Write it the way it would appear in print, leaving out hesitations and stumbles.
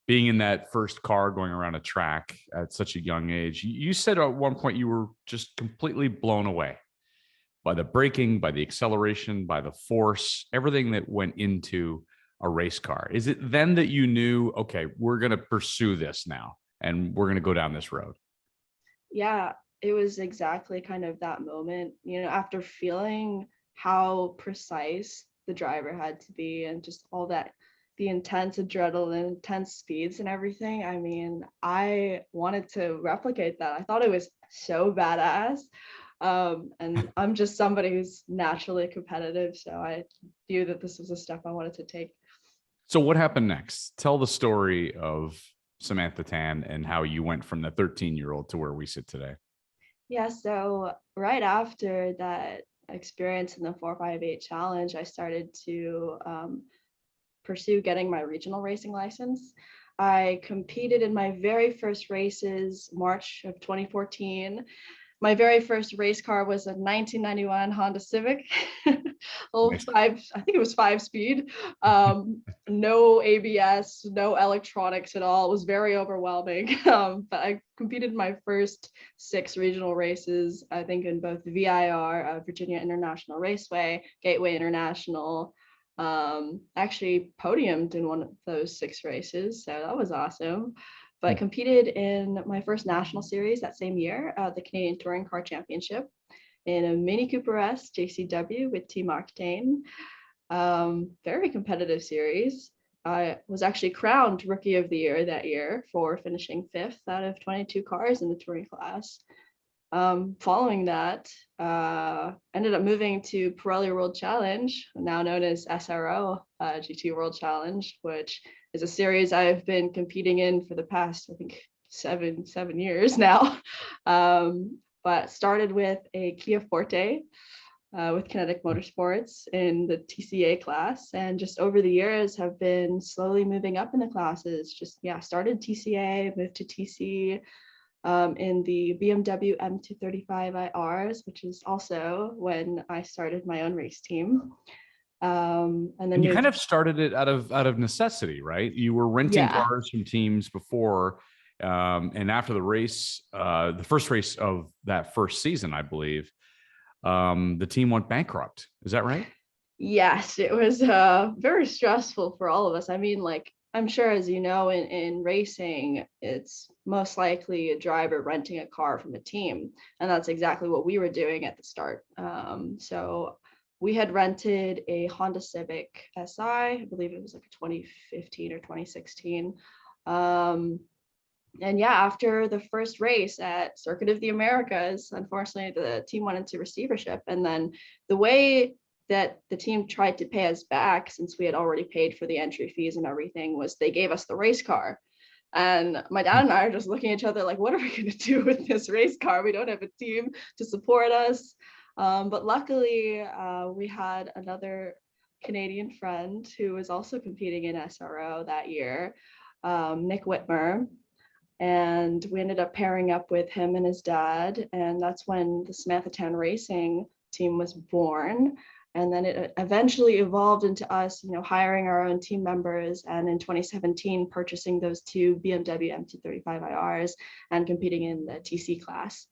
being in that first car going around a track at such a young age. You said at one point you were just completely blown away by the braking, by the acceleration, by the force, everything that went into a race car. Is it then that you knew, okay, we're going to pursue this now and we're going to go down this road? Yeah, it was exactly kind of that moment, after feeling how precise the driver had to be and just all that, the intense adrenaline, intense speeds and everything. I mean, I wanted to replicate that. I thought it was so badass. And I'm just somebody who's naturally competitive. So I knew that this was a step I wanted to take. So what happened next? Tell the story of Samantha Tan and how you went from the 13-year-old to where we sit today. Yeah, so right after that experience in the 458 challenge, I started to pursue getting my regional racing license. I competed in my very first races, March of 2014. My very first race car was a 1991 Honda Civic, old five, I think it was 5-speed. No ABS, no electronics at all. It was very overwhelming. But I competed in my first 6 regional races, I think in both VIR, Virginia International Raceway, Gateway International. Actually podiumed in one of those 6 races, so that was awesome. But competed in my first national series that same year, the Canadian Touring Car Championship, in a Mini Cooper S JCW with Team Octane. Very competitive series. I was actually crowned Rookie of the Year that year for finishing 5th out of 22 cars in the touring class. Following that, ended up moving to Pirelli World Challenge, now known as SRO GT World Challenge, which is a series I've been competing in for the past, I think, seven years now. But started with a Kia Forte with Kinetic Motorsports in the TCA class, and just over the years have been slowly moving up in the classes. Started TCA, moved to TC, in the BMW M235 IRs, which is also when I started my own race team. And then you kind of started it out of necessity, right? You were renting cars from teams before, and after the race, the first race of that first season, I believe, the team went bankrupt. Is that right? Yes, it was very stressful for all of us. I mean, like, I'm sure, as you know, in racing, it's most likely a driver renting a car from a team. And that's exactly what we were doing at the start. So we had rented a Honda Civic Si, I believe it was like a 2015 or 2016. And yeah, after the first race at Circuit of the Americas, unfortunately, the team went into receivership. And then the way that the team tried to pay us back, since we had already paid for the entry fees and everything, was they gave us the race car. And my dad and I are just looking at each other like, what are we going to do with this race car? We don't have a team to support us. But luckily, we had another Canadian friend who was also competing in SRO that year, Nick Whitmer. And we ended up pairing up with him and his dad. And that's when the Samantha Tan Racing team was born. And then it eventually evolved into us, hiring our own team members, and in 2017 purchasing those 2 BMW M235 IRs and competing in the TC class.